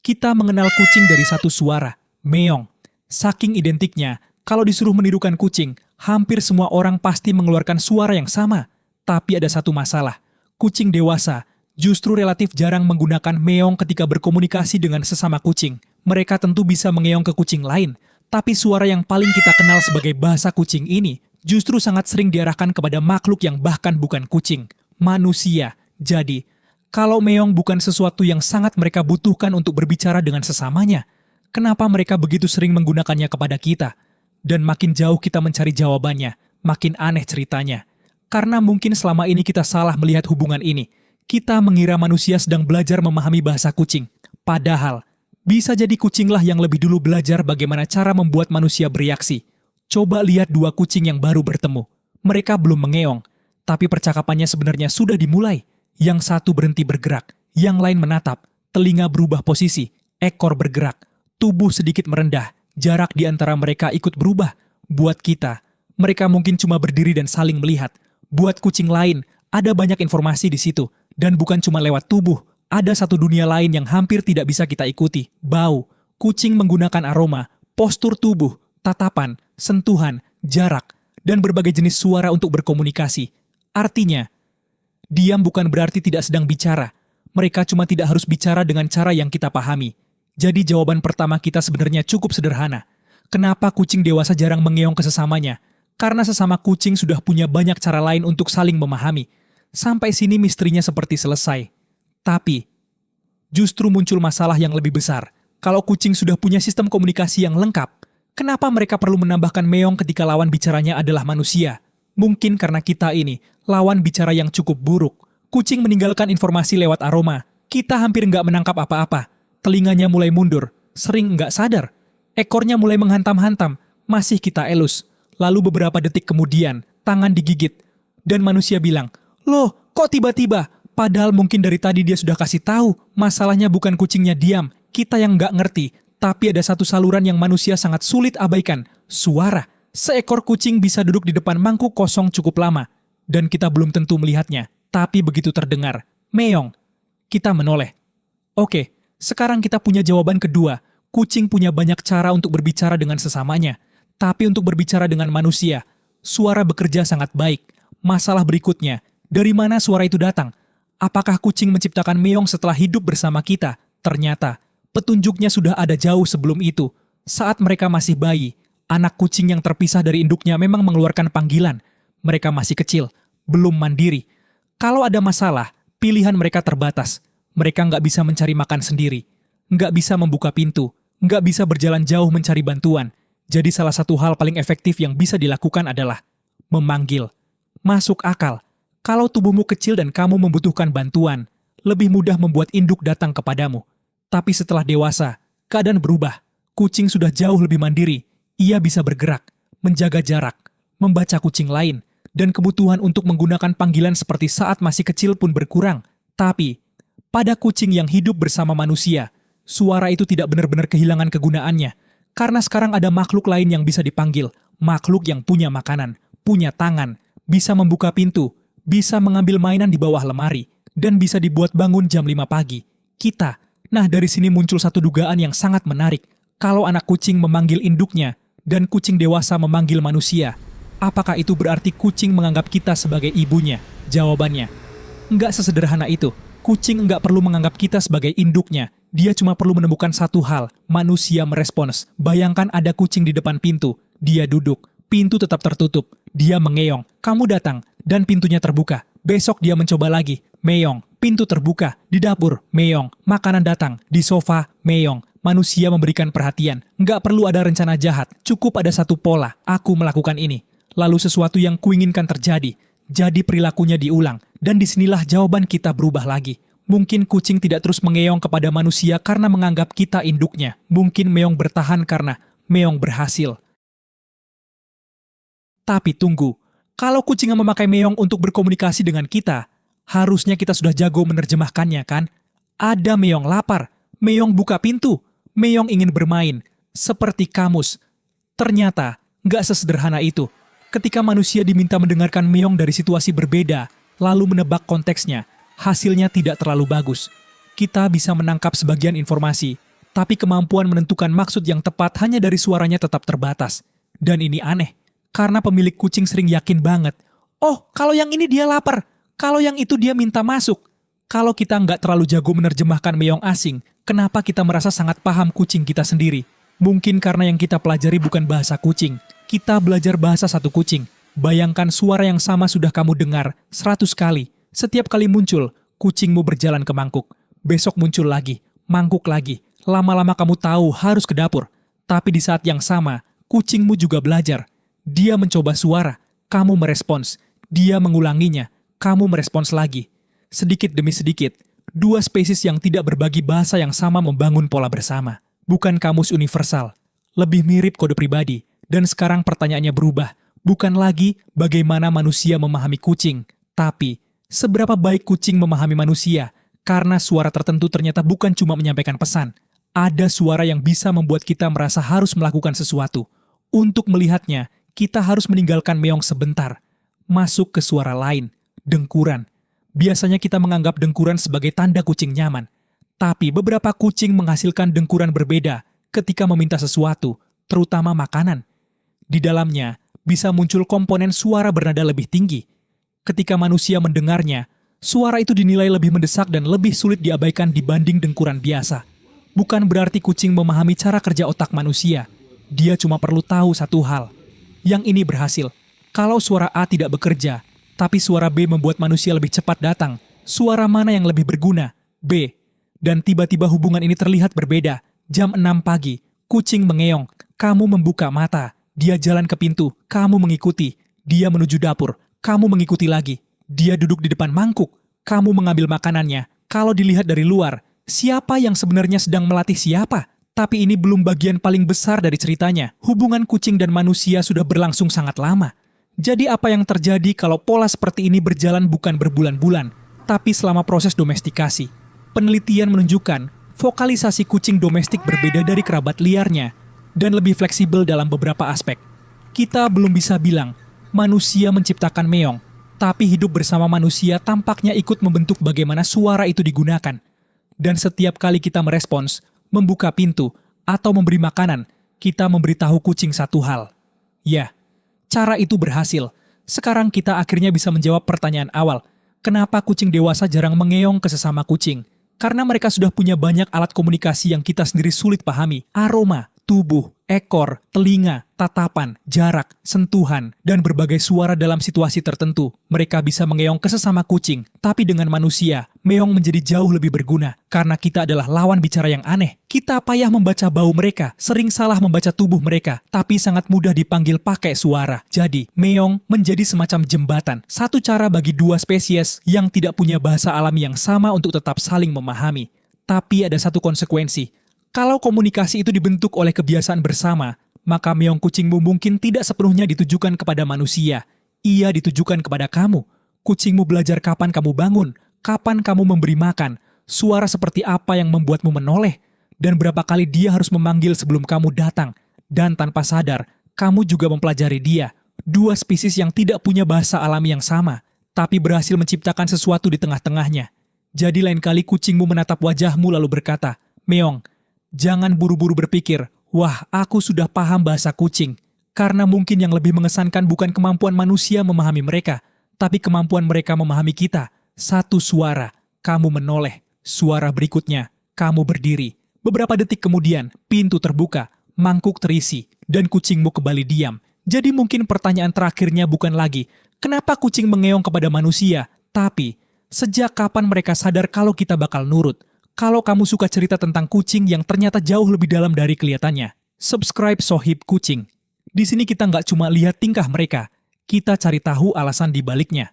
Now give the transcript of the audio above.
Kita mengenal kucing dari satu suara, meong. Saking identiknya, kalau disuruh menirukan kucing, hampir semua orang pasti mengeluarkan suara yang sama. Tapi ada satu masalah, kucing dewasa justru relatif jarang menggunakan meong ketika berkomunikasi dengan sesama kucing. Mereka tentu bisa mengeong ke kucing lain, tapi suara yang paling kita kenal sebagai bahasa kucing ini justru sangat sering diarahkan kepada makhluk yang bahkan bukan kucing, manusia. Jadi, kalau meong bukan sesuatu yang sangat mereka butuhkan untuk berbicara dengan sesamanya, kenapa mereka begitu sering menggunakannya kepada kita? Dan makin jauh kita mencari jawabannya, makin aneh ceritanya. Karena mungkin selama ini kita salah melihat hubungan ini. Kita mengira manusia sedang belajar memahami bahasa kucing. Padahal, bisa jadi kucinglah yang lebih dulu belajar bagaimana cara membuat manusia bereaksi. Coba lihat dua kucing yang baru bertemu. Mereka belum mengeong, tapi percakapannya sebenarnya sudah dimulai. Yang satu berhenti bergerak, yang lain menatap, telinga berubah posisi, ekor bergerak, tubuh sedikit merendah, jarak di antara mereka ikut berubah. Buat kita, mereka mungkin cuma berdiri dan saling melihat. Buat kucing lain, ada banyak informasi di situ. Dan bukan cuma lewat tubuh, ada satu dunia lain yang hampir tidak bisa kita ikuti. Bau, kucing menggunakan aroma, postur tubuh, tatapan, sentuhan, jarak, dan berbagai jenis suara untuk berkomunikasi. Artinya, diam bukan berarti tidak sedang bicara. Mereka cuma tidak harus bicara dengan cara yang kita pahami. Jadi jawaban pertama kita sebenarnya cukup sederhana. Kenapa kucing dewasa jarang mengeong ke sesamanya? Karena sesama kucing sudah punya banyak cara lain untuk saling memahami. Sampai sini misterinya seperti selesai. Tapi, justru muncul masalah yang lebih besar. Kalau kucing sudah punya sistem komunikasi yang lengkap, kenapa mereka perlu menambahkan meong ketika lawan bicaranya adalah manusia? Mungkin karena kita ini, lawan bicara yang cukup buruk. Kucing meninggalkan informasi lewat aroma. Kita hampir nggak menangkap apa-apa. Telinganya mulai mundur, sering nggak sadar. Ekornya mulai menghantam-hantam, masih kita elus. Lalu beberapa detik kemudian, tangan digigit. Dan manusia bilang, "Loh, kok tiba-tiba?" Padahal mungkin dari tadi dia sudah kasih tahu, masalahnya bukan kucingnya diam, kita yang nggak ngerti. Tapi ada satu saluran yang manusia sangat sulit abaikan, suara. Seekor kucing bisa duduk di depan mangkuk kosong cukup lama. Dan kita belum tentu melihatnya. Tapi begitu terdengar, meong, kita menoleh. Oke, sekarang kita punya jawaban kedua. Kucing punya banyak cara untuk berbicara dengan sesamanya. Tapi untuk berbicara dengan manusia, suara bekerja sangat baik. Masalah berikutnya, dari mana suara itu datang? Apakah kucing menciptakan meong setelah hidup bersama kita? Ternyata, petunjuknya sudah ada jauh sebelum itu. Saat mereka masih bayi, anak kucing yang terpisah dari induknya memang mengeluarkan panggilan. Mereka masih kecil, belum mandiri. Kalau ada masalah, pilihan mereka terbatas. Mereka nggak bisa mencari makan sendiri. Nggak bisa membuka pintu. Nggak bisa berjalan jauh mencari bantuan. Jadi salah satu hal paling efektif yang bisa dilakukan adalah memanggil. Masuk akal. Kalau tubuhmu kecil dan kamu membutuhkan bantuan, lebih mudah membuat induk datang kepadamu. Tapi setelah dewasa, keadaan berubah. Kucing sudah jauh lebih mandiri. Ia bisa bergerak, menjaga jarak, membaca kucing lain, dan kebutuhan untuk menggunakan panggilan seperti saat masih kecil pun berkurang. Tapi, pada kucing yang hidup bersama manusia, suara itu tidak benar-benar kehilangan kegunaannya. Karena sekarang ada makhluk lain yang bisa dipanggil. Makhluk yang punya makanan, punya tangan, bisa membuka pintu, bisa mengambil mainan di bawah lemari, dan bisa dibuat bangun jam 5 pagi. Kita. Nah, dari sini muncul satu dugaan yang sangat menarik. Kalau anak kucing memanggil induknya, dan kucing dewasa memanggil manusia, apakah itu berarti kucing menganggap kita sebagai ibunya? Jawabannya, enggak sesederhana itu. Kucing enggak perlu menganggap kita sebagai induknya. Dia cuma perlu menemukan satu hal, manusia merespons. Bayangkan ada kucing di depan pintu. Dia duduk, pintu tetap tertutup. Dia mengeong, kamu datang, dan pintunya terbuka. Besok dia mencoba lagi, meong, pintu terbuka. Di dapur, meong, makanan datang. Di sofa, meong. Manusia memberikan perhatian. Nggak perlu ada rencana jahat, cukup ada satu pola. Aku melakukan ini. Lalu sesuatu yang kuinginkan terjadi. Jadi perilakunya diulang. Dan disinilah jawaban kita berubah lagi. Mungkin kucing tidak terus mengeong kepada manusia karena menganggap kita induknya. Mungkin meong bertahan karena meong berhasil. Tapi tunggu, kalau kucing yang memakai meong untuk berkomunikasi dengan kita, harusnya kita sudah jago menerjemahkannya kan? Ada meong lapar, meong buka pintu, meong ingin bermain, seperti kamus. Ternyata, nggak sesederhana itu. Ketika manusia diminta mendengarkan meong dari situasi berbeda, lalu menebak konteksnya, hasilnya tidak terlalu bagus. Kita bisa menangkap sebagian informasi, Tapi kemampuan menentukan maksud yang tepat hanya dari suaranya tetap terbatas. Dan ini aneh, karena pemilik kucing sering yakin banget, oh, kalau yang ini dia lapar, kalau yang itu dia minta masuk. Kalau kita nggak terlalu jago menerjemahkan meong asing, kenapa kita merasa sangat paham kucing kita sendiri? Mungkin karena yang kita pelajari bukan bahasa kucing. Kita belajar bahasa satu kucing. Bayangkan suara yang sama sudah kamu dengar 100 kali. Setiap kali muncul, kucingmu berjalan ke mangkuk. Besok muncul lagi, mangkuk lagi. Lama-lama kamu tahu harus ke dapur. Tapi di saat yang sama, kucingmu juga belajar. Dia mencoba suara, kamu merespons. Dia mengulanginya, kamu merespons lagi. Sedikit demi sedikit, dua spesies yang tidak berbagi bahasa yang sama membangun pola bersama. Bukan kamus universal, lebih mirip kode pribadi. Dan sekarang pertanyaannya berubah. Bukan lagi bagaimana manusia memahami kucing, tapi seberapa baik kucing memahami manusia. Karena suara tertentu ternyata bukan cuma menyampaikan pesan. Ada suara yang bisa membuat kita merasa harus melakukan sesuatu. Untuk melihatnya, kita harus meninggalkan meong sebentar. Masuk ke suara lain, dengkuran. Biasanya kita menganggap dengkuran sebagai tanda kucing nyaman. Tapi beberapa kucing menghasilkan dengkuran berbeda ketika meminta sesuatu, terutama makanan. Di dalamnya, bisa muncul komponen suara bernada lebih tinggi. Ketika manusia mendengarnya, suara itu dinilai lebih mendesak dan lebih sulit diabaikan dibanding dengkuran biasa. Bukan berarti kucing memahami cara kerja otak manusia. Dia cuma perlu tahu satu hal. Yang ini berhasil. Kalau suara A tidak bekerja, tapi suara B membuat manusia lebih cepat datang, suara mana yang lebih berguna? B. Dan tiba-tiba hubungan ini terlihat berbeda. Jam 6 pagi, kucing mengeong, kamu membuka mata. Dia jalan ke pintu, kamu mengikuti. Dia menuju dapur, kamu mengikuti lagi. Dia duduk di depan mangkuk, kamu mengambil makanannya. Kalau dilihat dari luar, siapa yang sebenarnya sedang melatih siapa? Tapi ini belum bagian paling besar dari ceritanya. Hubungan kucing dan manusia sudah berlangsung sangat lama. Jadi apa yang terjadi kalau pola seperti ini berjalan bukan berbulan-bulan, tapi selama proses domestikasi? Penelitian menunjukkan vokalisasi kucing domestik berbeda dari kerabat liarnya dan lebih fleksibel dalam beberapa aspek. Kita belum bisa bilang manusia menciptakan meong, tapi hidup bersama manusia tampaknya ikut membentuk bagaimana suara itu digunakan. Dan setiap kali kita merespons, membuka pintu, atau memberi makanan, kita memberitahu kucing satu hal. Ya, cara itu berhasil. Sekarang kita akhirnya bisa menjawab pertanyaan awal. Kenapa kucing dewasa jarang mengeong ke sesama kucing? Karena mereka sudah punya banyak alat komunikasi yang kita sendiri sulit pahami. Aroma, tubuh, ekor, telinga, tatapan, jarak, sentuhan, dan berbagai suara dalam situasi tertentu. Mereka bisa mengeong ke sesama kucing, tapi dengan manusia, meong menjadi jauh lebih berguna. Karena kita adalah lawan bicara yang aneh. Kita payah membaca bau mereka, sering salah membaca tubuh mereka, tapi sangat mudah dipanggil pakai suara. Jadi, meong menjadi semacam jembatan. Satu cara bagi dua spesies yang tidak punya bahasa alami yang sama untuk tetap saling memahami. Tapi ada satu konsekuensi. Kalau komunikasi itu dibentuk oleh kebiasaan bersama, maka meong kucingmu mungkin tidak sepenuhnya ditujukan kepada manusia. Ia ditujukan kepada kamu. Kucingmu belajar kapan kamu bangun, kapan kamu memberi makan, suara seperti apa yang membuatmu menoleh, dan berapa kali dia harus memanggil sebelum kamu datang. Dan tanpa sadar, kamu juga mempelajari dia. Dua spesies yang tidak punya bahasa alami yang sama, tapi berhasil menciptakan sesuatu di tengah-tengahnya. Jadi lain kali kucingmu menatap wajahmu lalu berkata, "Meong, jangan buru-buru berpikir, wah aku sudah paham bahasa kucing." Karena mungkin yang lebih mengesankan bukan kemampuan manusia memahami mereka, tapi kemampuan mereka memahami kita. Satu suara, kamu menoleh. Suara berikutnya, kamu berdiri. Beberapa detik kemudian, pintu terbuka, mangkuk terisi, dan kucingmu kembali diam. Jadi mungkin pertanyaan terakhirnya bukan lagi, kenapa kucing mengeong kepada manusia? Tapi, sejak kapan mereka sadar kalau kita bakal nurut? Kalau kamu suka cerita tentang kucing yang ternyata jauh lebih dalam dari kelihatannya, subscribe Sohib Kucing. Di sini kita nggak cuma lihat tingkah mereka, kita cari tahu alasan di baliknya.